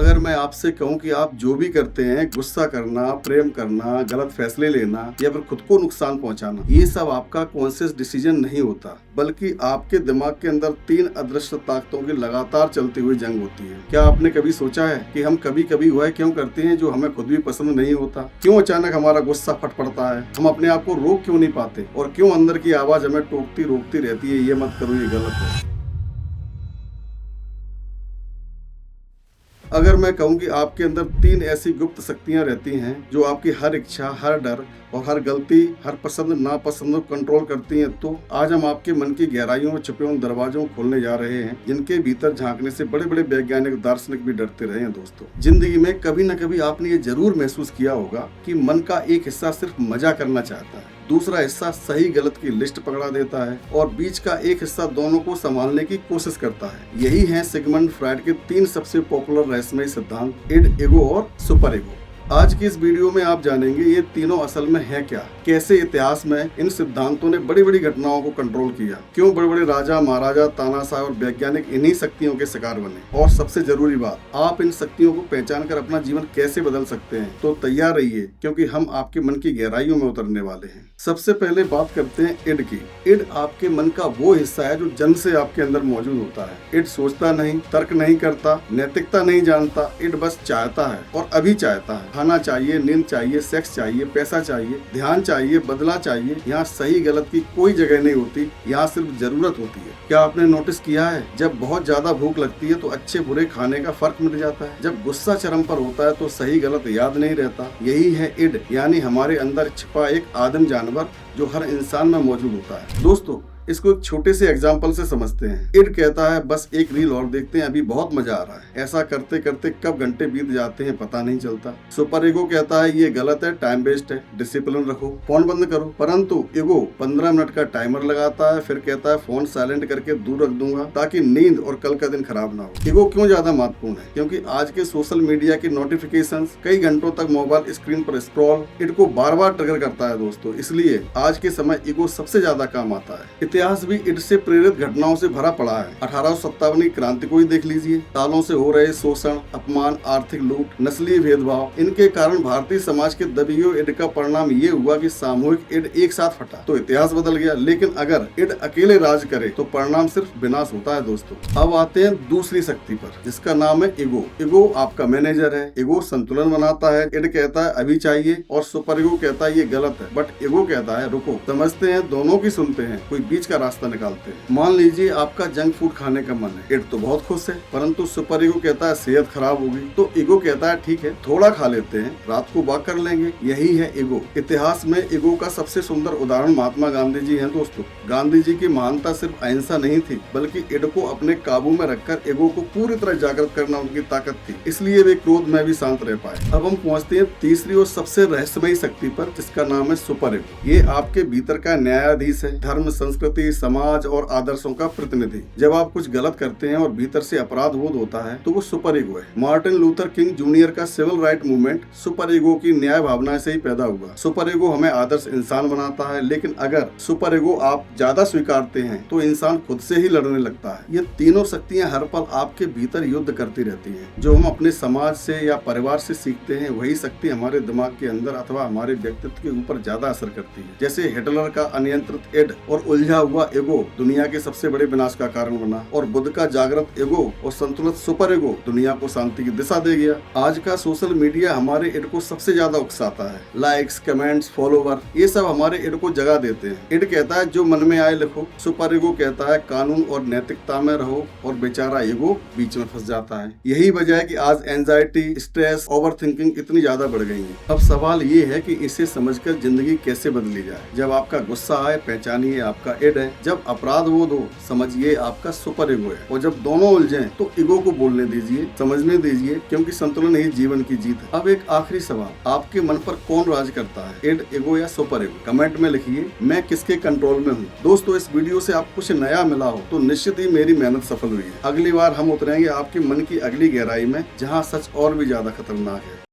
अगर मैं आपसे कहूं कि आप जो भी करते हैं, गुस्सा करना, प्रेम करना, गलत फैसले लेना या फिर खुद को नुकसान पहुंचाना, ये सब आपका कॉन्शियस डिसीजन नहीं होता, बल्कि आपके दिमाग के अंदर 3 अदृश्य ताकतों की लगातार चलती हुई जंग होती है। क्या आपने कभी सोचा है कि हम कभी कभी वह क्यों करते हैं जो हमें खुद भी पसंद नहीं होता? क्यों अचानक हमारा गुस्सा फट पड़ता है? हम अपने आप को रोक क्यों नहीं पाते? और क्यों अंदर की आवाज हमें टोकती रोकती रहती है, ये मत करो, ये गलत है। अगर मैं कहूं कि आपके अंदर 3 ऐसी गुप्त शक्तियां रहती हैं जो आपकी हर इच्छा, हर डर और हर गलती, हर पसंद नापसंद को कंट्रोल करती हैं, तो आज हम आपके मन की गहराइयों में छुपे उन दरवाजों को खोलने जा रहे हैं जिनके भीतर झांकने से बड़े बड़े वैज्ञानिक दार्शनिक भी डरते रहे हैं। दोस्तों, जिंदगी में कभी न कभी आपने ये जरूर महसूस किया होगा कि मन का एक हिस्सा सिर्फ मजा करना चाहता है, दूसरा हिस्सा सही गलत की लिस्ट पकड़ा देता है और बीच का एक हिस्सा दोनों को संभालने की कोशिश करता है। यही है सिगमंड फ्रायड के 3 सबसे पॉपुलर रहस्यमय सिद्धांत, इड, ईगो और सुपर ईगो। आज की इस वीडियो में आप जानेंगे ये तीनों असल में है क्या, कैसे इतिहास में इन सिद्धांतों ने बड़ी बड़ी घटनाओं को कंट्रोल किया, क्यों बड़े बड़े राजा महाराजा, तानाशाह और वैज्ञानिक इन्हीं शक्तियों के शिकार बने, और सबसे जरूरी बात, आप इन शक्तियों को पहचान कर अपना जीवन कैसे बदल सकते हैं। तो तैयार रहिए, क्योंकि हम आपके मन की गहराइयों में उतरने वाले हैं। सबसे पहले बात करते हैं इड की। इड आपके मन का वो हिस्सा है जो जन्म से आपके अंदर मौजूद होता है। इड सोचता नहीं, तर्क नहीं करता, नैतिकता नहीं जानता, इड बस चाहता है और अभी चाहता है। खाना चाहिए, नींद चाहिए, सेक्स चाहिए, पैसा चाहिए, ध्यान चाहिए, बदला चाहिए। यहाँ सही गलत की कोई जगह नहीं होती, यहाँ सिर्फ जरूरत होती है। क्या आपने नोटिस किया है, जब बहुत ज्यादा भूख लगती है तो अच्छे बुरे खाने का फर्क मिट जाता है, जब गुस्सा चरम पर होता है तो सही गलत याद नहीं रहता। यही है इड, यानी हमारे अंदर छिपा एक आदिम जानवर जो हर इंसान में मौजूद होता है। दोस्तों, इसको एक छोटे से एग्जाम्पल से समझते हैं। इड कहता है बस एक रील और देखते हैं, अभी बहुत मजा आ रहा है। ऐसा करते करते कब घंटे बीत जाते हैं पता नहीं चलता। सुपर ईगो कहता है ये गलत है, टाइम वेस्ट है, डिसिप्लिन रखो, फोन बंद करो। परंतु ईगो 15 मिनट का टाइमर लगाता है, फिर कहता है फोन साइलेंट करके दूर रख दूंगा ताकि नींद और कल का दिन खराब ना हो। ईगो क्यों ज्यादा महत्वपूर्ण है? क्योंकि आज के सोशल मीडिया की नोटिफिकेशंस, कई घंटों तक मोबाइल स्क्रीन पर स्क्रॉल इड को बार बार ट्रिगर करता है। दोस्तों, इसलिए आज के समय ईगो सबसे ज्यादा काम आता है। इतिहास भी इड से प्रेरित घटनाओं से भरा पड़ा है। 1857 की क्रांति को ही देख लीजिए। सालों से हो रहे शोषण, अपमान, आर्थिक लूट, नस्लीय भेदभाव, इनके कारण भारतीय समाज के दबे हुए इड का परिणाम ये हुआ कि सामूहिक इड एक साथ फटा तो इतिहास बदल गया। लेकिन अगर इड अकेले राज करे तो परिणाम सिर्फ विनाश होता है। दोस्तों, अब आते हैं दूसरी शक्ति पर, जिसका नाम है ईगो। ईगो आपका मैनेजर है। ईगो संतुलन बनाता है। इड कहता है अभी चाहिए और सुपर ईगो कहता है ये गलत है, बट ईगो कहता है रुको, समझते हैं, दोनों की सुनते हैं, कोई बीच का रास्ता निकालते हैं। मान लीजिए आपका जंक फूड खाने का मन है। इड तो बहुत खुश है, परंतु सुपर ईगो कहता है सेहत खराब होगी। तो ईगो कहता है ठीक है, थोड़ा खा लेते हैं, रात को वॉक कर लेंगे। यही है ईगो। इतिहास में ईगो का सबसे सुंदर उदाहरण महात्मा गांधी जी हैं। दोस्तों, गांधी जी की महानता सिर्फ अहिंसा नहीं थी, बल्कि इड को अपने काबू में रखकर ईगो को पूरी तरह जागृत करना उनकी ताकत थी। इसलिए वे क्रोध में भी शांत रह पाए। अब हम पहुंचते हैं तीसरी और सबसे रहस्यमयी शक्ति पर, जिसका नाम है सुपर ईगो। ये आपके भीतर का न्यायाधीश है, धर्म, संस्कृति, समाज और आदर्शों का प्रतिनिधि। जब आप कुछ गलत करते हैं और भीतर से अपराध बोध होता है तो वो सुपर ईगो है। मार्टिन लूथर किंग जूनियर का civil right movement super ego की न्याय भावना से ही पैदा हुआ। सुपर ईगो हमें आदर्श इंसान बनाता है, लेकिन अगर सुपर ईगो आप ज्यादा स्वीकारते हैं तो इंसान खुद से ही लड़ने लगता है। ये तीनों शक्तियां हर पल आपके भीतर युद्ध करती रहती हैं। जो हम अपने समाज से या परिवार से सीखते हैं, वही शक्ति हमारे दिमाग के अंदर अथवा हमारे व्यक्तित्व के ऊपर ज्यादा असर करती है। जैसे हिटलर का अनियंत्रित इड और उलझा हुआ ईगो दुनिया के सबसे बड़े विनाश का कारण बना, और बुद्ध का जागृत ईगो और संतुलित सुपर ईगो दुनिया को शांति की दिशा दे गया। आज का सोशल मीडिया हमारे इड को सबसे ज्यादा उकसाता है। लाइक्स, कमेंट्स, फॉलोवर, ये सब हमारे इड को जगा देते हैं। इड कहता है जो मन में आए लिखो, सुपर ईगो कहता है कानून और नैतिकता में रहो, और बेचारा ईगो बीच में फंस जाता है। यही वजह है कि आज एंजाइटी, स्ट्रेस, ओवर थिंकिंग इतनी ज्यादा बढ़ गई है। अब सवाल ये है कि इसे समझकर जिंदगी कैसे बदली जाए। जब आपका गुस्सा आए, पहचानिए आपका इड है। जब अपराध बोध हो, समझिए आपका सुपर ईगो है। और जब दोनों उलझें तो ईगो को बोलने दीजिए, समझने दीजिए, क्योंकि संतुलन ही जीवन की जीत है। अब एक आखिरी सवाल, आपके मन पर कौन राज करता है, इड, ईगो या सुपर ईगो? कमेंट में लिखिए, मैं किसके कंट्रोल में हूँ। दोस्तों, इस वीडियो से आप कुछ नया मिला हो तो निश्चित ही मेरी मेहनत सफल हुई है। अगली बार हम उतरेंगे आपके मन की अगली गहराई में, जहाँ सच और भी ज्यादा खतरनाक है।